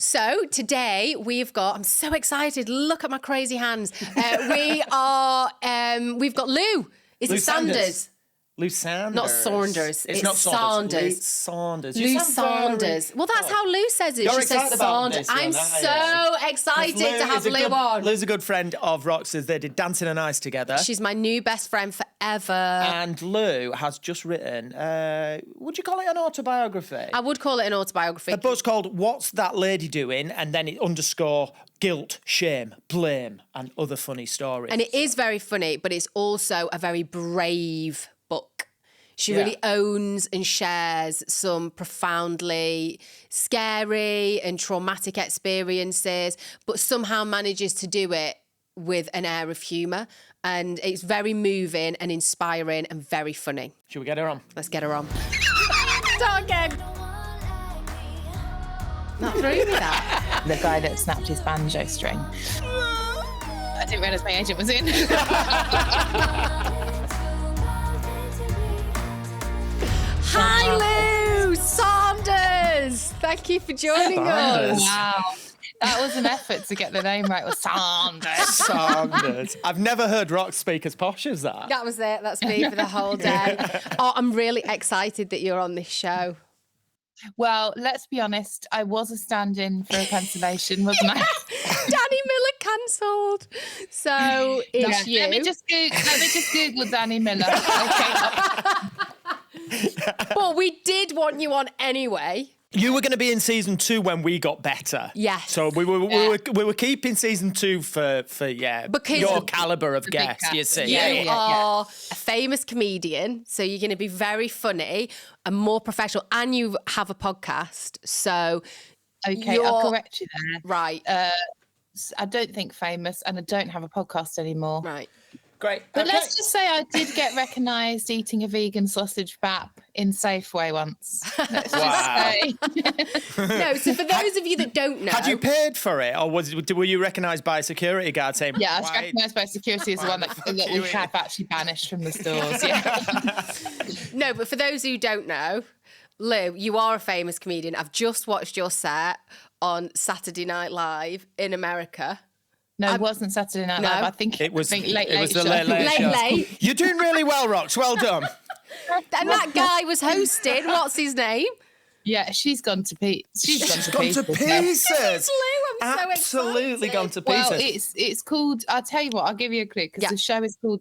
So today we've got, I'm so excited. Look at my crazy hands. We've got Lou. Is Lou it Sanders? Lou Sanders. Not Saunders. It's not Saunders. Lou Saunders. Lou Saunders. Well, that's how Lou says it. You're she says Saunders. I'm so excited to have Lou on. Lou's a good friend of Roxy's. They did Dancing on Ice together. She's my new best friend forever. And Lou has just written, would you call it an autobiography? I would call it an autobiography. A book's called What's That Lady Doing? And then it _ guilt, shame, blame, and other funny stories. And it is very funny, but it's also a very brave book. She really owns and shares some profoundly scary and traumatic experiences, but somehow manages to do it with an air of humour. And it's very moving and inspiring and very funny. Should we get her on? Let's get her on. Start again. Not through me that. The guy that snapped his banjo string. I didn't realise my agent was in. Hi, Lou Saunders. Thank you for joining us. Wow. That was an effort to get the name right. It was Saunders. Saunders. I've never heard Rox speak as posh as that. That was it. That's me for the whole day. Oh, I'm really excited that you're on this show. Well, let's be honest. I was a stand-in for a cancellation, wasn't I? Danny Miller cancelled. So it's you. Let me just Google Danny Miller. Okay. But we did want you on anyway. You were going to be in season 2 when we got better. Yes. So we were keeping season 2 for because your calibre of guest, you see. You are a famous comedian, so you're going to be very funny and more professional, and you have a podcast, so... Okay, I'll correct you there. Right. I don't think famous, and I don't have a podcast anymore. Right. Great. But let's just say I did get recognised eating a vegan sausage wrap in Safeway once. Let's just say. No, so for those of you that don't know... Had you paid for it, or were you recognised by a security guard saying... Yeah, I was recognised by security as the one that we have actually banished from the stores, yeah. No, but for those who don't know, Lou, you are a famous comedian. I've just watched your set on Saturday Night Live in America. No, it wasn't Saturday Night Live. I think it was late the show. late show. Late. You're doing really well, Rox. Well done. And that guy was hosting. What's his name? Yeah, she's gone to pieces. She's gone to pieces. Lou, I'm Absolutely so gone to pieces. Well, it's called. I'll tell you what. I'll give you a clue because the show is called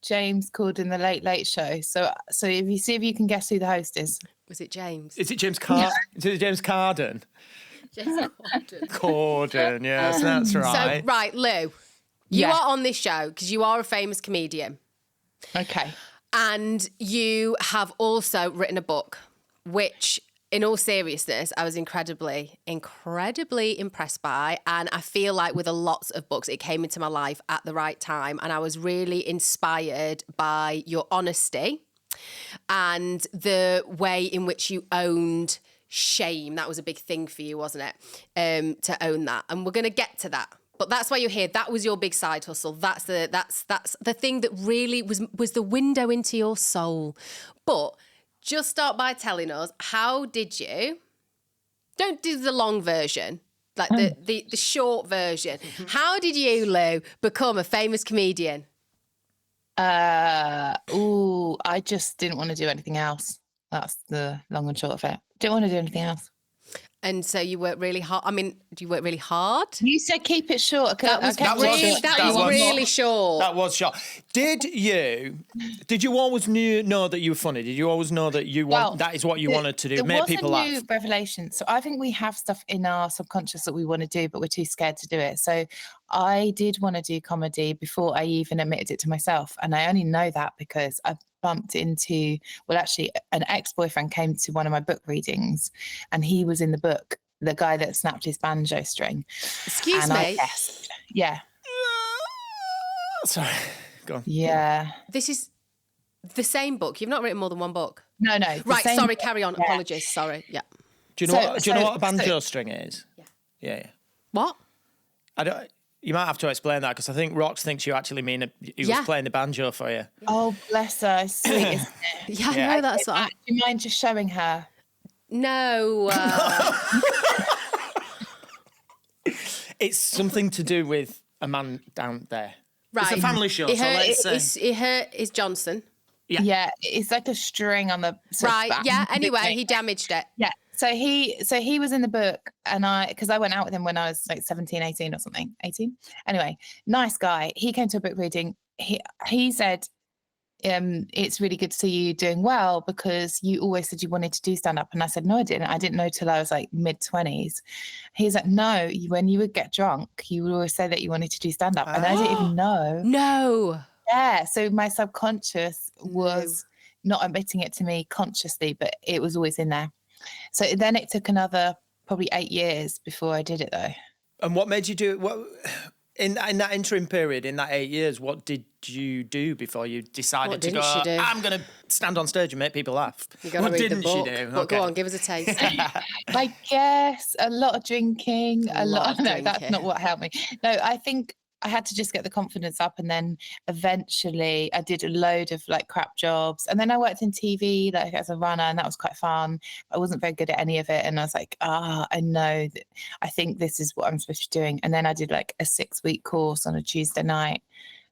James Cordon, the Late Show. So if you can guess who the host is. Was it James? Is it James Cordon? Is it James Cordon? James Cordon. Cordon, yes, that's right. So, right, Lou, you are on this show because you are a famous comedian. Okay. And you have also written a book, which, in all seriousness, I was incredibly impressed by. And I feel like with a lot of books, it came into my life at the right time. And I was really inspired by your honesty and the way in which you owned shame. That was a big thing for you, wasn't it? To own that. And we're going to get to that. But that's why you're here. That was your big side hustle. That's the thing that really was the window into your soul. But just start by telling us, how did you, don't do the long version, like the short version. How did you, Lou, become a famous comedian? I just didn't want to do anything else. That's the long and short of it. Didn't want to do anything else. And so you worked really hard. I mean, do you work really hard? You said keep it short. That was really short. That was short. Did you always know that you were funny? Did you always know that that is what you wanted to do? Make people laugh. It was a new revelation. So I think we have stuff in our subconscious that we want to do, but we're too scared to do it. So I did want to do comedy before I even admitted it to myself. And I only know that because I bumped into, an ex-boyfriend came to one of my book readings and he was in the book, the guy that snapped his banjo string. Excuse me? Yeah. Sorry, go on. Yeah. This is the same book. You've not written more than one book. No. Right, sorry, carry on. Yeah. Apologies, sorry. Yeah. Do you know what a banjo string is? Yeah. What? I don't. You might have to explain that because I think Rox thinks you actually mean he was playing the banjo for you. Oh, bless her. It's sweet, isn't it? Yeah, I know that's what. Do you mind just showing her? No. It's something to do with a man down there. Right. It's a family show, He hurt his Johnson. Yeah, it's like a string on the Right. Yeah. Anyway, he damaged it. Yeah. So he was in the book, and because I went out with him when I was like 17, 18 or something. 18. Anyway, nice guy. He came to a book reading. He said, it's really good to see you doing well because you always said you wanted to do stand-up. And I said, no, I didn't. I didn't know till I was like mid-20s. He's like, no, when you would get drunk, you would always say that you wanted to do stand-up. And I didn't even know. No. Yeah. So my subconscious was not admitting it to me consciously, but it was always in there. So then it took another probably 8 years before I did it, though. And what made you do it? What in that interim period, in that 8 years, what did you do before you decided to go, I'm going to stand on stage and make people laugh? What didn't you do? Well, go on, give us a taste. I guess a lot of drinking, No, that's not what helped me. No, I think I had to just get the confidence up, and then eventually I did a load of like crap jobs, and then I worked in TV like as a runner, and that was quite fun. I wasn't very good at any of it, and I was like, I know that I think this is what I'm supposed to be doing. And then I did like a 6-week course on a Tuesday night,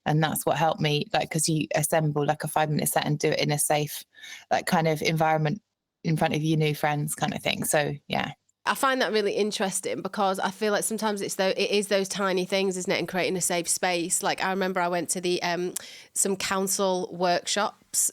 and that's what helped me, like, because you assemble like a 5-minute set and do it in a safe, like kind of environment in front of your new friends kind of thing. So yeah. I find that really interesting because I feel like sometimes it is those tiny things, isn't it, and creating a safe space. Like I remember I went to the some council workshops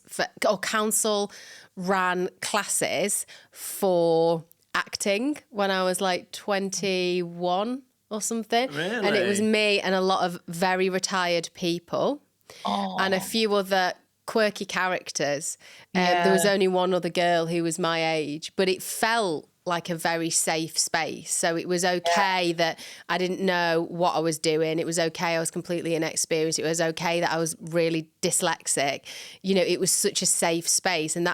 or council ran classes for acting when I was like 21 or something. Really? And it was me and a lot of very retired people and a few other quirky characters. There was only one other girl who was my age, but it felt like a very safe space. So it was okay that I didn't know what I was doing. It was okay I was completely inexperienced. It was okay that I was really dyslexic. You know, it was such a safe space. And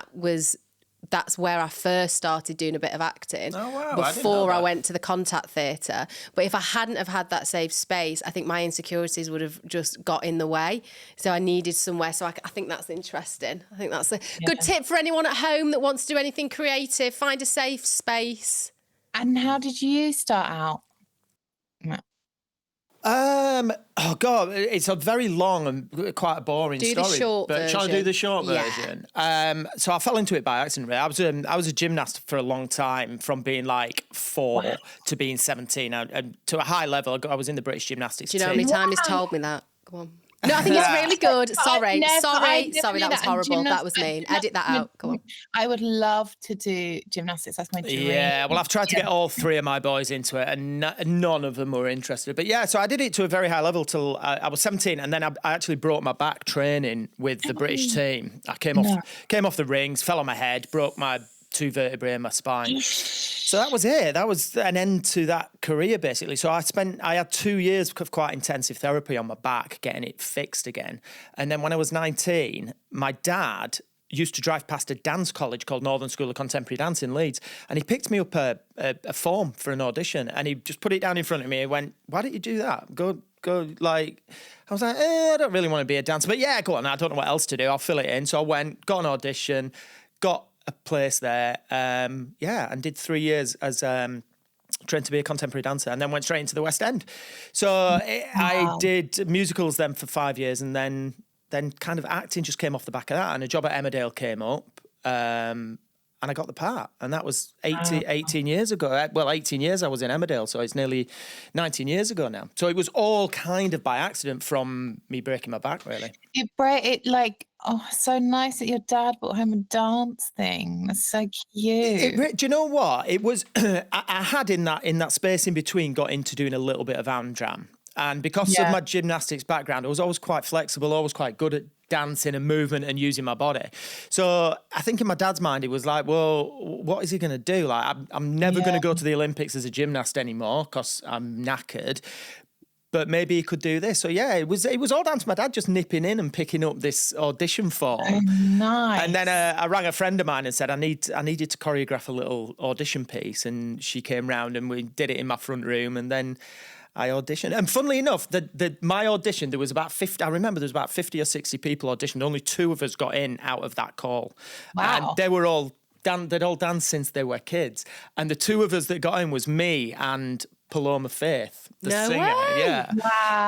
that's where I first started doing a bit of acting. Oh, wow. Before I went to the Contact Theatre. But if I hadn't have had that safe space, I think my insecurities would have just got in the way. So I needed somewhere. So I think that's interesting. I think that's a good tip for anyone at home that wants to do anything creative. Find a safe space. And how did you start out? Oh God, it's a very long and quite a boring story. Do the short version. Shall I do the short version? So I fell into it by accident. Really. I was a gymnast for a long time, from being like 4 to being 17, and to a high level. I was in the British gymnastics team. Do you know how many times he's told me that? Go on. No, I think it's really good. Sorry, that was horrible. That was mean. Edit that out. Go on. I would love to do gymnastics. That's my dream. Yeah, well, I've tried to get all 3 of my boys into it, and none of them were interested. But yeah, so I did it to a very high level till I was 17, and then I actually broke my back training with the British team. I came off the rings, fell on my head, broke my 2 vertebrae in my spine. So that was it. That was an end to that career, basically. So I had 2 years of quite intensive therapy on my back, getting it fixed again. And then when I was 19, my dad used to drive past a dance college called Northern School of Contemporary Dance in Leeds, and he picked me up a form for an audition, and he just put it down in front of me and went, why don't you do that? Go, like, I was like, I don't really want to be a dancer, but yeah, go on, I don't know what else to do, I'll fill it in. So I went, got an audition, got a place there, and did 3 years as trained to be a contemporary dancer, and then went straight into the West End. So I did musicals then for 5 years, and then kind of acting just came off the back of that, and a job at Emmerdale came up, and I got the part, and that was 18 years ago. Well, 18 years I was in Emmerdale, so it's nearly 19 years ago now. So it was all kind of by accident from me breaking my back, really. So nice that your dad brought home a dance thing. That's so cute. Do you know what? It was, I had in that space in between got into doing a little bit of Amdram. And because of my gymnastics background, I was always quite flexible, always quite good at dancing and movement and using my body. So I think in my dad's mind, it was like, well, what is he going to do? Like, I'm never going to go to the Olympics as a gymnast anymore because I'm knackered. But maybe he could do this. So yeah, it was all down to my dad just nipping in and picking up this audition form. Oh, nice. And then I rang a friend of mine and said I needed to choreograph a little audition piece, and she came round and we did it in my front room, and then I auditioned. And funnily enough, my audition, there was about 50, I remember there was about 50 or 60 people auditioned. Only 2 of us got in out of that call. Wow. And they were all they'd all danced since they were kids. And the 2 of us that got in was me and Paloma Faith, the No singer. way. Yeah. Wow.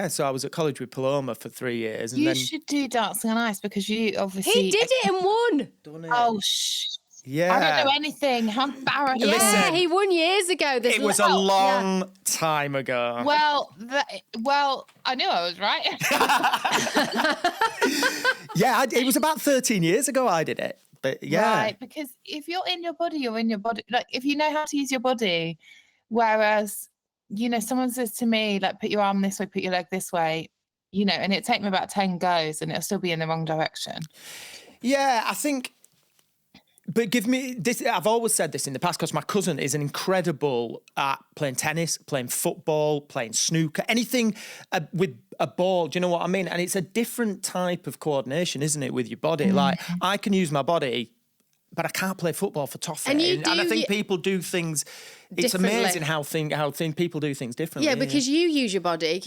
So I was at college with Paloma for 3 years, and You then should do Dancing on Ice because you obviously. He did it and won. done it. Oh, Yeah. I don't know anything. How embarrassing. Yeah, Listen, he won years ago. It was a long time ago. Well, I knew I was right. Yeah, it was about 13 years ago I did it. But yeah. Right, because if you're in your body, you're in your body. Like, if you know how to use your body, whereas, someone says to me, like, put your arm this way, put your leg this way, and it'd take me about 10 goes and it'll still be in the wrong direction. Yeah, I think... But give me this. I've always said this in the past because my cousin is an incredible at playing tennis, playing football, playing snooker, anything with a ball. Do you know what I mean? And it's a different type of coordination, isn't it, with your body? Like, I can use my body, but I can't play football for toffee. And I think people do things. It's amazing how people do things differently. Yeah, because you use your body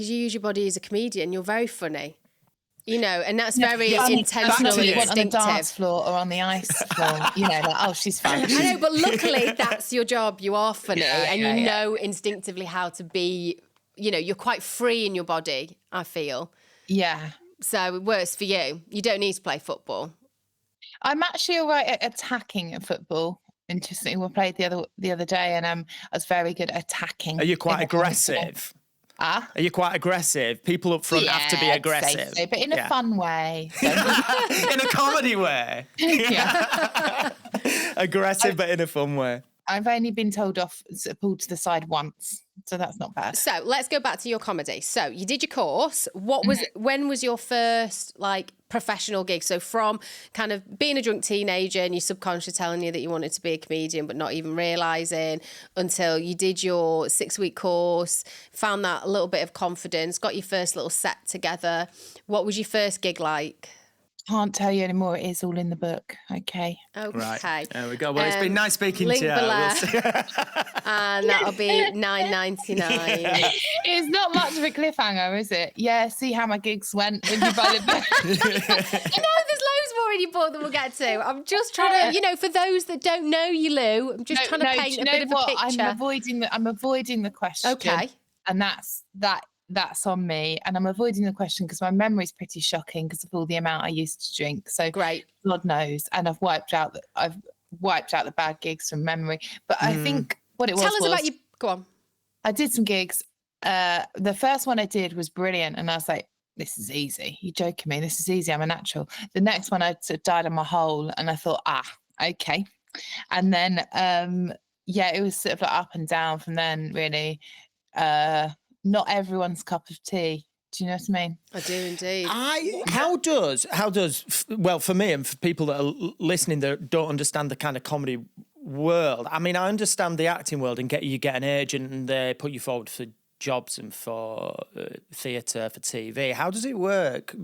as a comedian. You're very funny. And that's very intentional and instinctive. On the dance floor or on the ice floor, she's fine. I know, but luckily that's your job. You are funny and you know instinctively how to be, you're quite free in your body, I feel. Yeah. So it works for you. You don't need to play football. I'm actually all right at attacking at football. Interesting. We played the other day and I was very good at attacking. Are you quite aggressive? Are you quite aggressive? People up front have to be aggressive. So, but in a fun way. So. In a comedy way. Yeah. Aggressive, but in a fun way. I've only been pulled to the side once, so that's not bad. So let's go back to your comedy. So you did your course. When was your first professional gig? So from kind of being a drunk teenager and your subconscious telling you that you wanted to be a comedian, but not even realising until you did your 6-week course, found that a little bit of confidence, got your first little set together. What was your first gig like? Can't tell you anymore. It is all in the book. Okay. Right. There we go. Well, it's been nice speaking link to you. Below. And that'll be $9.99. It's not much of a cliffhanger, is it? Yeah, see how my gigs went when you buy the book. There's loads more in your book that we'll get to. I'm just trying to, for those that don't know you, Lou, I'm just trying to paint a bit of a picture. I'm avoiding the question. Okay. And that's on me, and I'm avoiding the question because my memory's pretty shocking because of all the amount I used to drink. So great, God knows, and I've wiped out the bad gigs from memory. But I think what it was. Tell us about you. Go on. I did some gigs. The first one I did was brilliant, and I was like, "This is easy. You're joking me. This is easy. I'm a natural." The next one I sort of died on my hole, and I thought, okay. And then it was sort of like up and down from then. Really. Not everyone's cup of tea. Do you know what I mean? I do indeed. How does for me and for people that are listening that don't understand the kind of comedy world, I mean, I understand the acting world and you get an agent and they put you forward for jobs and for theatre, for TV. How does it work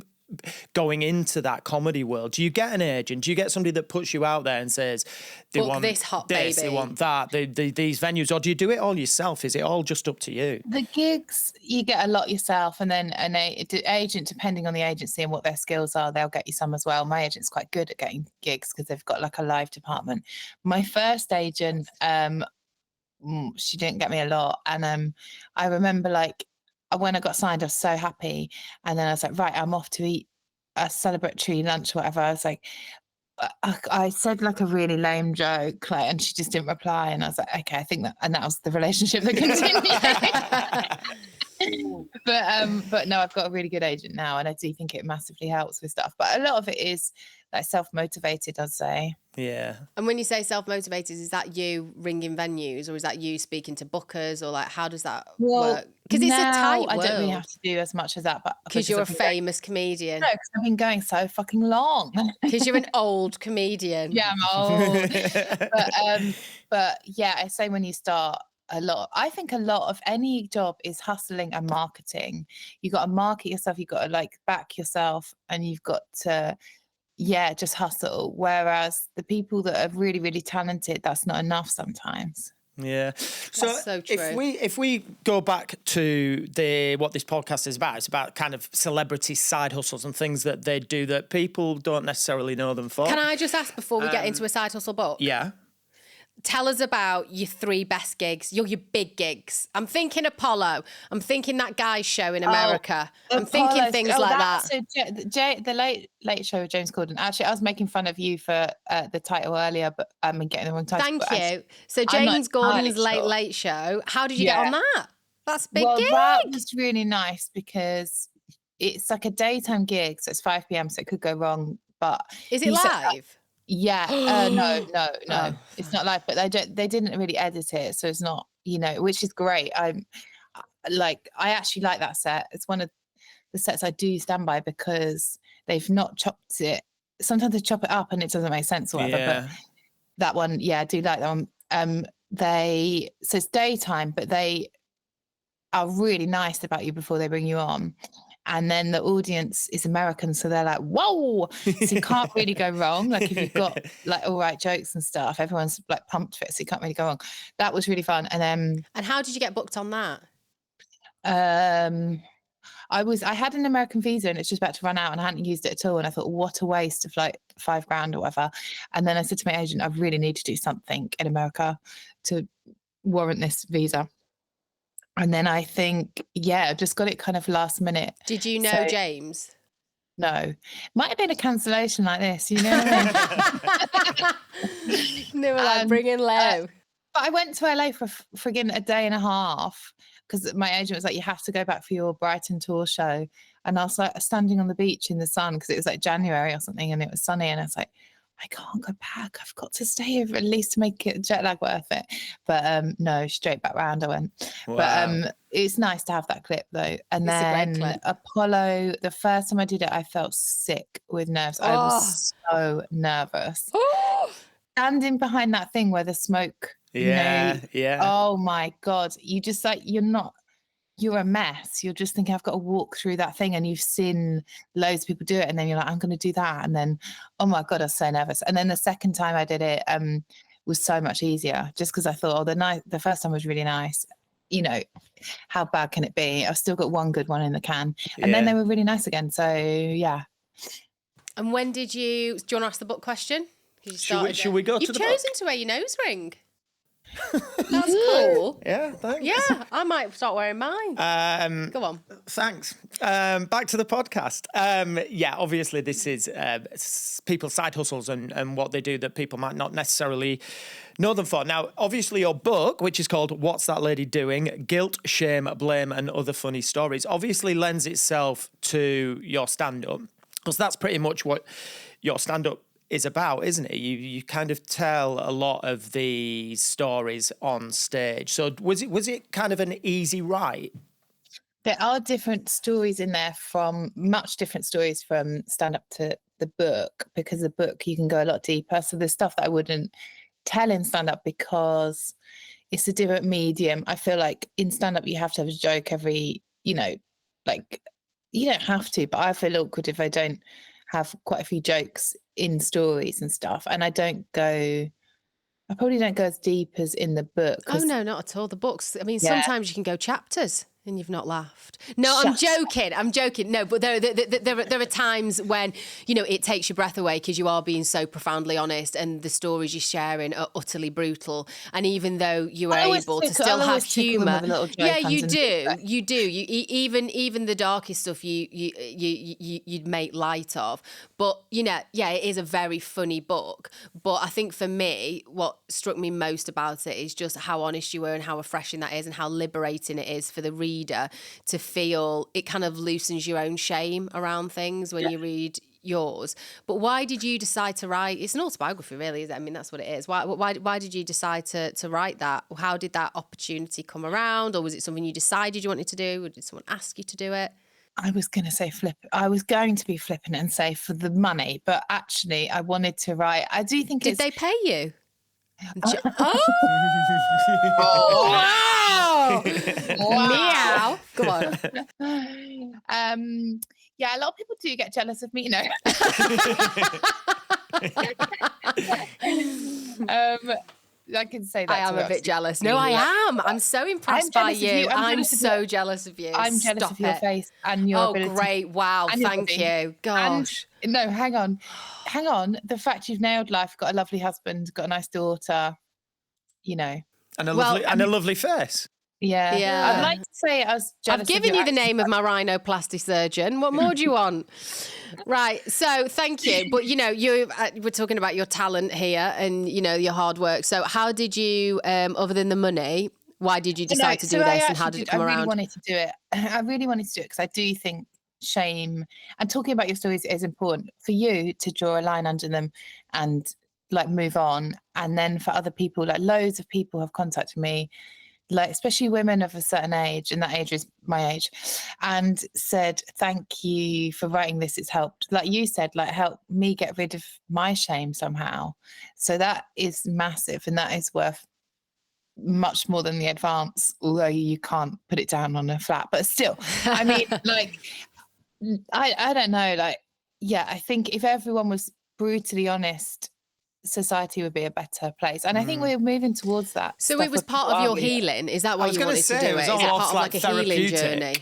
going into that comedy world? Do you get an agent? Do you get somebody that puts you out there and says they want this hot baby, they want that, these venues, or do you do it all yourself? Is it all just up to you? The gigs, you get a lot yourself, and then an agent, depending on the agency and what their skills are, they'll get you some as well. My agent's quite good at getting gigs because they've got like a live department. My first agent, she didn't get me a lot, and I remember when I got signed, I was so happy. And then I was like, right, I'm off to eat a celebratory lunch or whatever. I was like, I said like a really lame joke, and she just didn't reply. And I was like, okay, I think that, and that was the relationship that continued. But no, I've got a really good agent now, and I do think it massively helps with stuff. But a lot of it is like self-motivated, I'd say. Yeah. And when you say self-motivated, is that you ringing venues, or is that you speaking to bookers, or how does that work? Because it's a tight world. I don't really have to do as much as that, but because you're a famous comedian. No, because I've been going so fucking long. Because you're an old comedian. Yeah, I'm old. But yeah, I say when you start, I think a lot of any job is hustling and marketing. You got to market yourself, you got to back yourself, and you've got to just hustle. Whereas the people that are really, really talented, that's not enough sometimes. Yeah. So true. if we go back to what this podcast is about, it's about kind of celebrity side hustles and things that they do that people don't necessarily know them for. Can I just ask before we get into a side hustle book? Yeah. Tell us about your 3 best gigs, your big gigs. I'm thinking Apollo. I'm thinking that guy's show in America. I'm thinking things like that. So the late show with James Cordon. Actually, I was making fun of you for the title earlier, but I'm getting the wrong title. Thank you. Actually, So James Gordon's late show. How did you get on that? That's a big gig. That was really nice because it's like a daytime gig, so it's 5 p.m, so it could go wrong. But is it live? Yeah, no, it's not live, but they didn't really edit it, so it's not, which is great. I actually like that set. It's one of the sets I do stand by because they've not chopped it. Sometimes they chop it up and it doesn't make sense or whatever. But that one, I do like that one. So it's daytime, but they are really nice about you before they bring you on. And then the audience is American, so they're like, whoa! So you can't really go wrong. Like if you've got like all right jokes and stuff, everyone's like pumped for it, so you can't really go wrong. That was really fun. And how did you get booked on that? I had an American visa and it's just about to run out and I hadn't used it at all. And I thought, what a waste of like $5,000 or whatever. And then I said to my agent, I really need to do something in America to warrant this visa. And then I think, I just got it kind of last minute. Did you know James? No. Might have been a cancellation like this, you know what I mean? They were like, bring in low. But I went to LA for friggin' a day and a half because my agent was like, you have to go back for your Brighton tour show. And I was like standing on the beach in the sun because it was like January or something and it was sunny. And I was like, I can't go back. I've got to stay here at least to make it jet lag worth it. But no, straight back round I went. Wow. But it's nice to have that clip though. And then Apollo, the first time I did it, I felt sick with nerves. I was so nervous. Standing behind that thing where the smoke. Yeah. Oh my God. You just like, you're a mess. You're just thinking, I've got to walk through that thing, and you've seen loads of people do it. And then you're like, I'm going to do that. And then, oh my God, I was so nervous. And then the second time I did it was so much easier just because I thought, the first time was really nice. How bad can it be? I've still got one good one in the can. And then they were really nice again. So, yeah. And when do you want to ask the book question? Should we go to the book? You've chosen to wear your nose ring. That's cool. Yeah, thanks. Yeah, I might start wearing mine. Go on. Thanks. Back to the podcast. Obviously this is people's side hustles and what they do that people might not necessarily know them for. Now, obviously your book, which is called What's That Lady Doing? Guilt, Shame, Blame and Other Funny Stories, obviously lends itself to your stand-up because that's pretty much what your stand-up is about, isn't it? You kind of tell a lot of the stories on stage. So was it kind of an easy write? There are different stories in there, from much different stories from stand-up to the book, because the book you can go a lot deeper. So there's stuff that I wouldn't tell in stand-up because it's a different medium. I feel like in stand-up you have to have a joke every, like you don't have to, but I feel awkward if I don't have quite a few jokes in stories and stuff. And I probably don't go as deep as in the book. Oh no, not at all. The books, I mean, sometimes you can go chapters and you've not laughed. No, I'm joking. No, but there are times when, it takes your breath away because you are being so profoundly honest and the stories you're sharing are utterly brutal. And even though you are able to still have humour. Yeah, you do. Even the darkest stuff you'd make light of. But, it is a very funny book. But I think for me, what struck me most about it is just how honest you were and how refreshing that is and how liberating it is for the reader to feel. It kind of loosens your own shame around things when you read yours. But why did you decide to write? It's an autobiography, really, is it? I mean, that's what it is. Why did you decide to write that? How did that opportunity come around? Or was it something you decided you wanted to do? Or did someone ask you to do it? I was going to be flippant and say for the money, but actually I wanted to write. I do think Did they pay you? Wow! Meow. Go on. A lot of people do get jealous of me, I can say that. I am a bit jealous. No, I am. I'm so impressed by you. I'm so jealous of you. I'm jealous of your face and your ability. Oh, great. Wow. Thank you. Gosh. No, hang on. The fact you've nailed life, got a lovely husband, got a nice daughter. you know. And a lovely face. Yeah. Yeah. I'd like to say I was jealous. I've given you the name of my rhinoplasty surgeon. What more do you want? Right. So thank you. But, you know, we're talking about your talent here and, you know, your hard work. So how did you, other than the money, why did you decide to do this and how did it come around? I really wanted to do it. I really wanted to do it because I do think shame and talking about your stories is important for you to draw a line under them and like move on. And then for other people, like loads of people have contacted me, like especially women of a certain age, and that age is my age, and said, thank you for writing this. It's helped, like you said, like help me get rid of my shame somehow. So that is massive, and that is worth much more than the advance, although you can't put it down on a flat, but still, I mean, like, I don't know, like, yeah, I think if everyone was brutally honest, society would be a better place. And I think we're moving towards that. So it was part of your healing? Is that why you wanted to do it? Is it part of like a healing journey?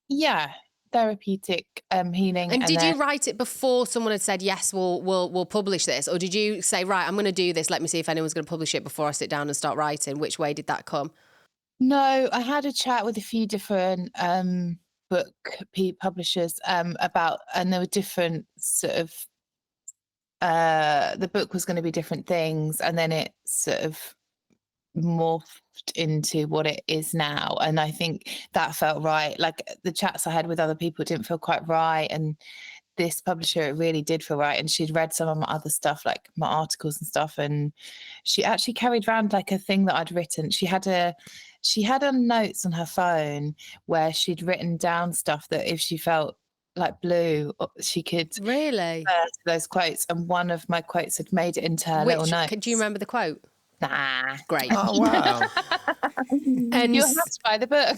Yeah, therapeutic healing. And did you write it before someone had said, yes, we'll publish this? Or did you say, right, I'm going to do this, let me see if anyone's going to publish it before I sit down and start writing? Which way did that come? No, I had a chat with a few different book publishers about, and there were different sort of, the book was going to be different things, and then it sort of morphed into what it is now, and I think that felt right. Like the chats I had with other people didn't feel quite right, and this publisher, it really did feel right. And she'd read some of my other stuff, like my articles and stuff, and she actually carried around like a thing that I'd written. She had notes on her phone where she'd written down stuff that if she felt like blue, she could really those quotes, and one of my quotes had made it into her little note. Do you remember the quote? Nah. Great. Oh, wow. And you'll have to buy the book.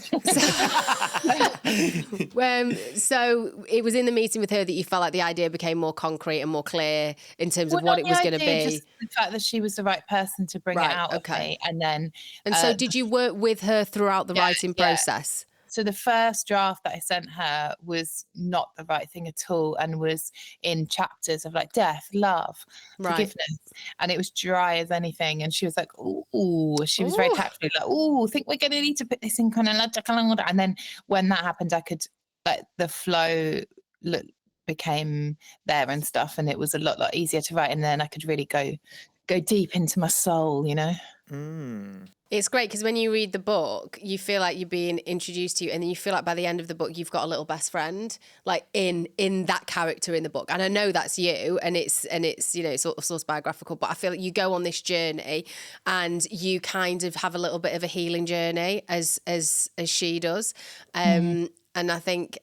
So it was in the meeting with her that you felt like the idea became more concrete and more clear in terms of what it was going to be. Just the fact that she was the right person to bring it out of me. And then. And so did you work with her throughout the writing process? So the first draft that I sent her was not the right thing at all, and was in chapters of like death, love, forgiveness, and it was dry as anything. And she was like, "Ooh," she was very tactfully like, "Ooh, think we're going to need to put this in chronological order." And then when that happened, I could like the flow became there and stuff, and it was a lot easier to write. And then I could really go deep into my soul, you know. It's great because when you read the book, you feel like you're being introduced to you, and then you feel like by the end of the book, you've got a little best friend, like in that character in the book. And I know that's you, and it's you know, it's sort of biographical, but I feel like you go on this journey, and you kind of have a little bit of a healing journey as she does, and I think.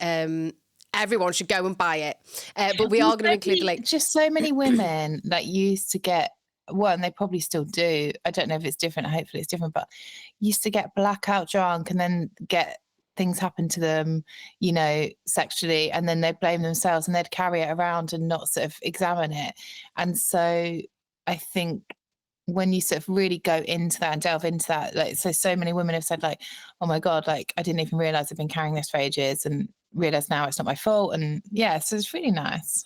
Everyone should go and buy it, but we are going to include like just so many women that used to get. Well, and they probably still do. I don't know if it's different. Hopefully it's different, but used to get blackout drunk and then get things happen to them, you know, sexually, and then they'd blame themselves and they'd carry it around and not sort of examine it. And so I think when you sort of really go into that and delve into that, like, so many women have said like, oh my God, like I didn't even realize I've been carrying this for ages and realize now it's not my fault. And yeah, so it's really nice.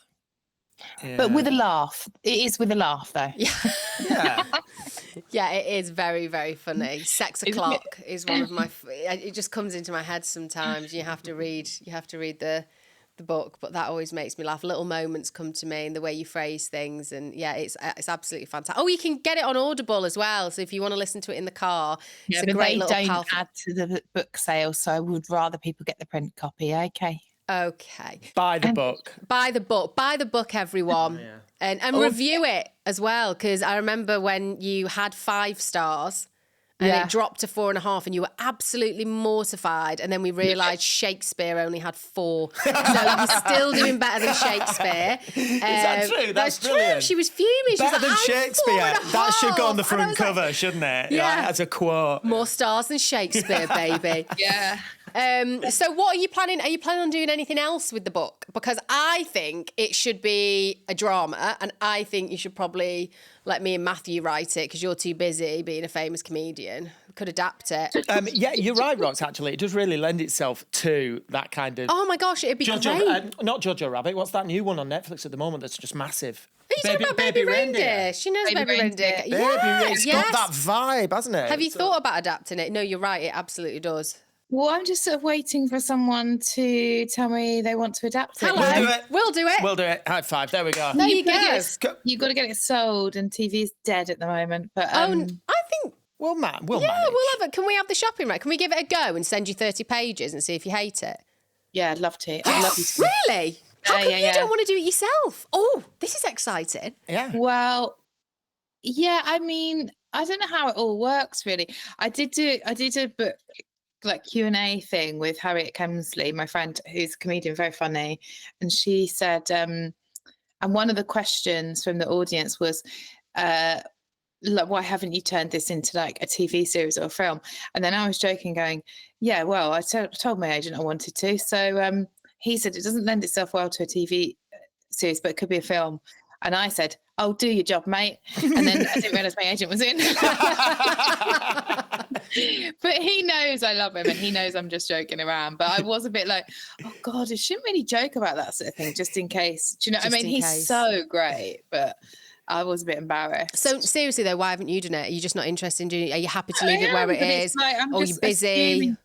Yeah. But with a laugh. It is with a laugh, though. Yeah. Yeah, it is very, very funny. Sex O'Clock is one of my. It just comes into my head sometimes. You have to read the book, but that always makes me laugh. Little moments come to me, and the way you phrase things, and yeah, it's absolutely fantastic. Oh, you can get it on Audible as well. So if you want to listen to it in the car, it's a great little. They don't add to the book sale, so I would rather people get the print copy. Okay. Buy the book. Buy the book, everyone. Oh, yeah. And review it as well, because I remember when you had 5 stars and it dropped to 4.5 and you were absolutely mortified, and then we realised Shakespeare only had 4. So you're still doing better than Shakespeare. Is that true? That's brilliant. True. She was fuming. Better than Shakespeare. That should go on the front cover, shouldn't it? Yeah. Like, as a quote. More stars than Shakespeare, baby. Yeah. So what are you planning? Are you planning on doing anything else with the book? Because I think it should be a drama, and I think you should probably let me and Matthew write it because you're too busy being a famous comedian. we could adapt it. Yeah, you're right, Rox, actually. It does really lend itself to that kind of... Oh my gosh, it'd be great. Not Jojo Rabbit. What's that new one on Netflix at the moment that's just massive? Are you talking about Baby Reindeer? She knows Baby Reindeer. It's got that vibe, hasn't it? Have you thought about adapting it? No, you're right. It absolutely does. Well, I'm just sort of waiting for someone to tell me they want to adapt it. Hello. We'll do it. We'll do it. High five. There we go. There you go. You've got to get it sold, and TV's dead at the moment. But I think... We'll manage. We'll have it. Can we have the shopping right? Can we give it a go and send you 30 pages and see if you hate it? Yeah, I'd love to. I'd love you to. Really? How come you don't want to do it yourself? Oh, this is exciting. Yeah. Well, yeah, I mean, I don't know how it all works, really. I did a book, like Q&A thing with Harriet Kemsley, my friend who's a comedian, very funny. And she said, and one of the questions from the audience was, like, why haven't you turned this into like a TV series or a film? And then I was joking, going, yeah, well, I told my agent I wanted to. So he said it doesn't lend itself well to a TV series, but it could be a film. And I said, oh, do your job, mate. And then I didn't realise my agent was in. But he knows I love him and he knows I'm just joking around. But I was a bit like, oh, God, I shouldn't really joke about that sort of thing, just in case. Do you know what I mean? He's so great, but I was a bit embarrassed. So seriously, though, why haven't you done it? Are you just not interested in doing it? Are you happy to leave it where it is? Like, or are you busy?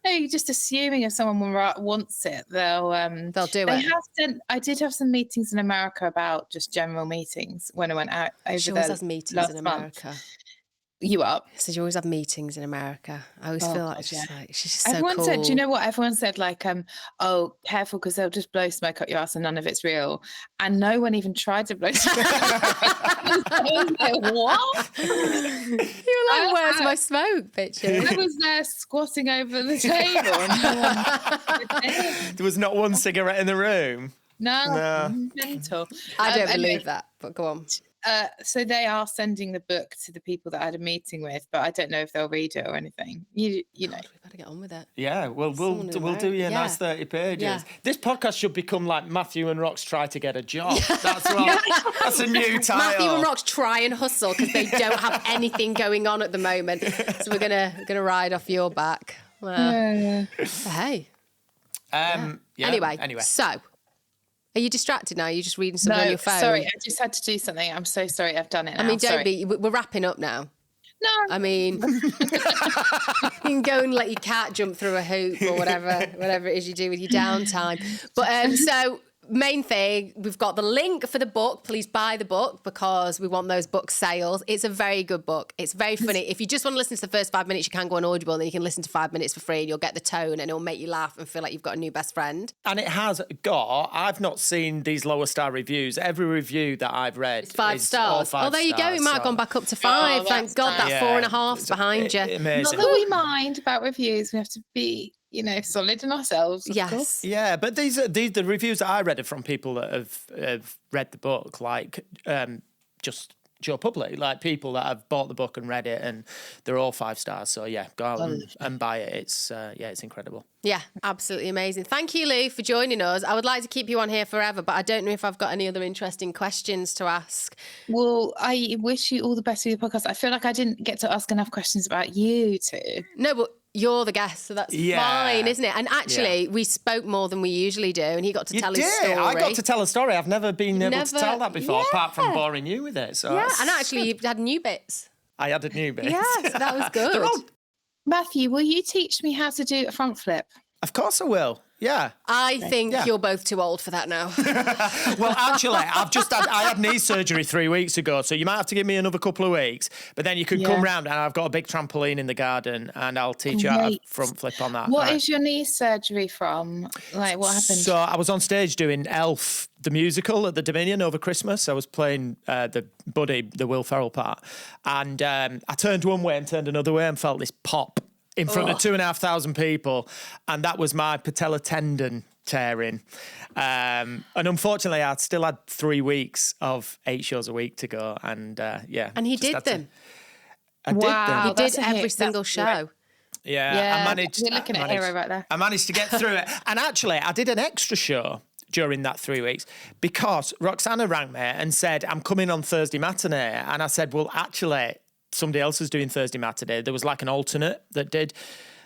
No, you're just assuming if someone wants it, they'll do it. I did have some meetings in America about just general meetings when I went out over there. She always has meetings in America. You up? So you always have meetings in America. I always feel like, she's just so everyone cool. said, do you know what? Everyone said like, oh, careful because they'll just blow smoke up your ass and none of it's real. And no one even tried to blow smoke. I was like, what? You were like, where's my smoke, bitches? I was there squatting over the table. And there was not one cigarette in the room. No. Mental. I don't believe that, but go on. So they are sending the book to the people that I had a meeting with, but I don't know if they'll read it or anything. You know, we better get on with it. Yeah, well, we'll do you a nice 30 pages. Yeah. This podcast should become like Matthew and Rox try to get a job. That's right. That's a new title. Matthew and Rox try and hustle because they don't have anything going on at the moment. So we're gonna ride off your back. Hey. Anyway, so. Are you distracted now? Are you just reading something on your phone? Sorry, I just had to do something. I'm so sorry I've done it now. I mean, don't be. We're wrapping up now. No. I mean, you can go and let your cat jump through a hoop or whatever it is you do with your downtime. But so... main thing, we've got the link for the book. Please buy the book because we want those book sales. It's a very good book. It's very funny. If you just want to listen to the first 5 minutes, you can go on Audible and then you can listen to 5 minutes for free and you'll get the tone and it'll make you laugh and feel like you've got a new best friend. And it has got, I've not seen these lower star reviews. Every review that I've read is 5 stars. All 5 there you go. It might have gone back up to 5. Thank God that 4.5's behind you. Amazing. Not that we mind about reviews. We have to be... solid in ourselves. Of course. Yeah, but these the reviews that I read are from people that have read the book, like just Joe Public, like people that have bought the book and read it, and they're all 5 stars. So yeah, go out and buy it. It's incredible. Yeah, absolutely amazing. Thank you, Lou, for joining us. I would like to keep you on here forever, but I don't know if I've got any other interesting questions to ask. Well, I wish you all the best with your podcast. I feel like I didn't get to ask enough questions about you two. No, but you're the guest, so that's fine, isn't it? And actually, we spoke more than we usually do, and he got to tell his story. I got to tell a story. I've never been able to tell that before, apart from boring you with it. So and actually, you had new bits. I had a new bit. Yeah, so that was good. Matthew, will you teach me how to do a front flip? Of course I will. Yeah. I think you're both too old for that now. Well, actually, I had knee surgery 3 weeks ago, so you might have to give me another couple of weeks. But then you could come round and I've got a big trampoline in the garden and I'll teach you how to front flip on that. What is your knee surgery from? Like, what happened? So I was on stage doing Elf, the musical at the Dominion over Christmas. I was playing the Buddy, the Will Ferrell part. And I turned one way and turned another way and felt this pop in front of 2,500 people, and that was my patella tendon tearing. And unfortunately, I still had 3 weeks of 8 shows a week to go, and And he did them. I did them. He did every single show. Yeah, I managed. We're looking at Hero right there. I managed to get through it, and actually, I did an extra show during that 3 weeks because Roxana rang me and said, I'm coming on Thursday matinee. And I said, well, actually, somebody else was doing Thursday matinee. There was like an alternate that did.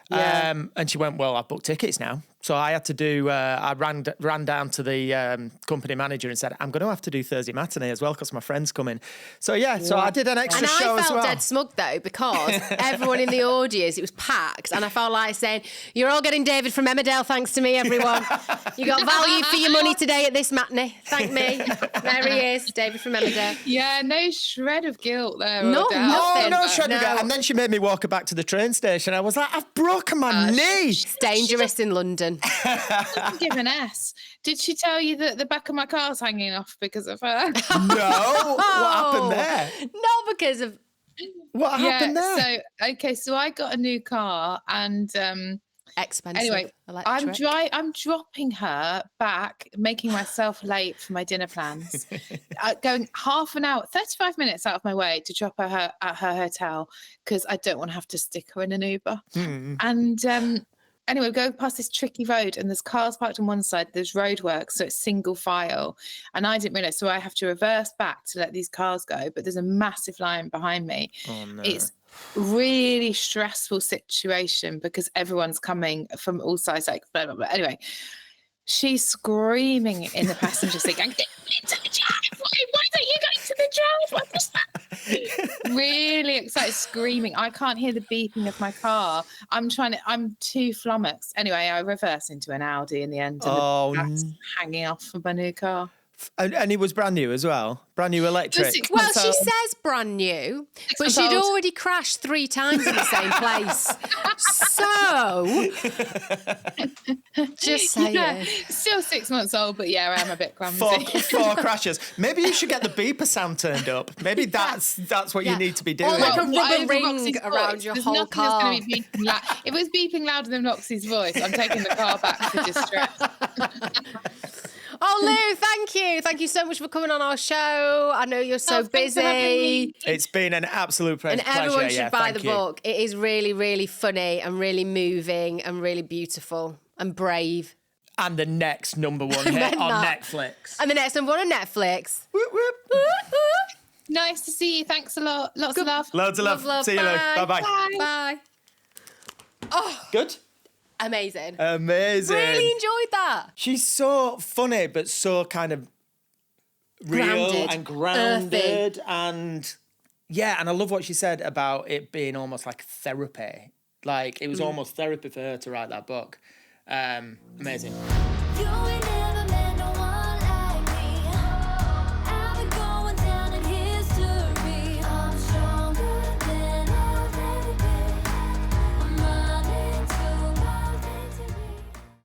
Yeah. And she went, well, I've booked tickets now. So I had to do, I ran down to the company manager and said, I'm going to have to do Thursday matinee as well because my friend's coming. So yeah, so I did an extra show as well. And I felt dead smug though because everyone in the audience, it was packed. And I felt like saying, you're all getting David from Emmerdale, thanks to me, everyone. You got value for your money today at this matinee. Thank me. There he is, David from Emmerdale. Yeah, no shred of guilt there. No, nothing. No shred of guilt. And then she made me walk her back to the train station. I was like, I've broken my knee. It's dangerous in London. Give an S. Did she tell you that the back of my car's hanging off because of her? No. What happened there? Not because of... What happened there? So I got a new car and... expensive. Anyway, electric. I'm dropping her back, making myself late for my dinner plans. Going half an hour, 35 minutes out of my way to drop her at her hotel because I don't want to have to stick her in an Uber. And anyway, we go past this tricky road and there's cars parked on one side, there's roadworks, so it's single file. And I didn't realise, so I have to reverse back to let these cars go, but there's a massive line behind me. Oh, no. It's really stressful situation because everyone's coming from all sides, like blah, blah, blah. Anyway, she's screaming in the passenger seat, going, get into the drive. Why don't you go into the drive? What is that? Really excited, screaming. I can't hear the beeping of my car. I'm too flummoxed. Anyway, I reverse into an Audi in the end. And that's hanging off of my new car. And it was brand new as well? Brand new electric? Well, she says brand new, but she'd already crashed 3 times in the same place. So, just saying. Yeah, still 6 months old, but yeah, I am a bit clumsy. 4 crashes. Maybe you should get the beeper sound turned up. Maybe that's what you need to be doing. Or like a rubber ring around your whole car. Gonna be beeping if it was beeping louder than Roxy's voice, I'm taking the car back for distress. Oh, Lou, thank you. Thank you so much for coming on our show. I know you're so busy. It's been an absolute pleasure. And everyone should buy the book. It is really, really funny and really moving and really beautiful and brave. And the next number 1 hit on Netflix. And the next number 1 on Netflix. Whoop, whoop. Nice to see you. Thanks a lot. Lots of love. Loads of love. See you, Lou. Bye-bye. Bye. Oh. Good? Amazing. Really enjoyed that. She's so funny, but so kind of real and grounded. And yeah, and I love what she said about it being almost like therapy. Like it was almost therapy for her to write that book. Amazing. You ain't never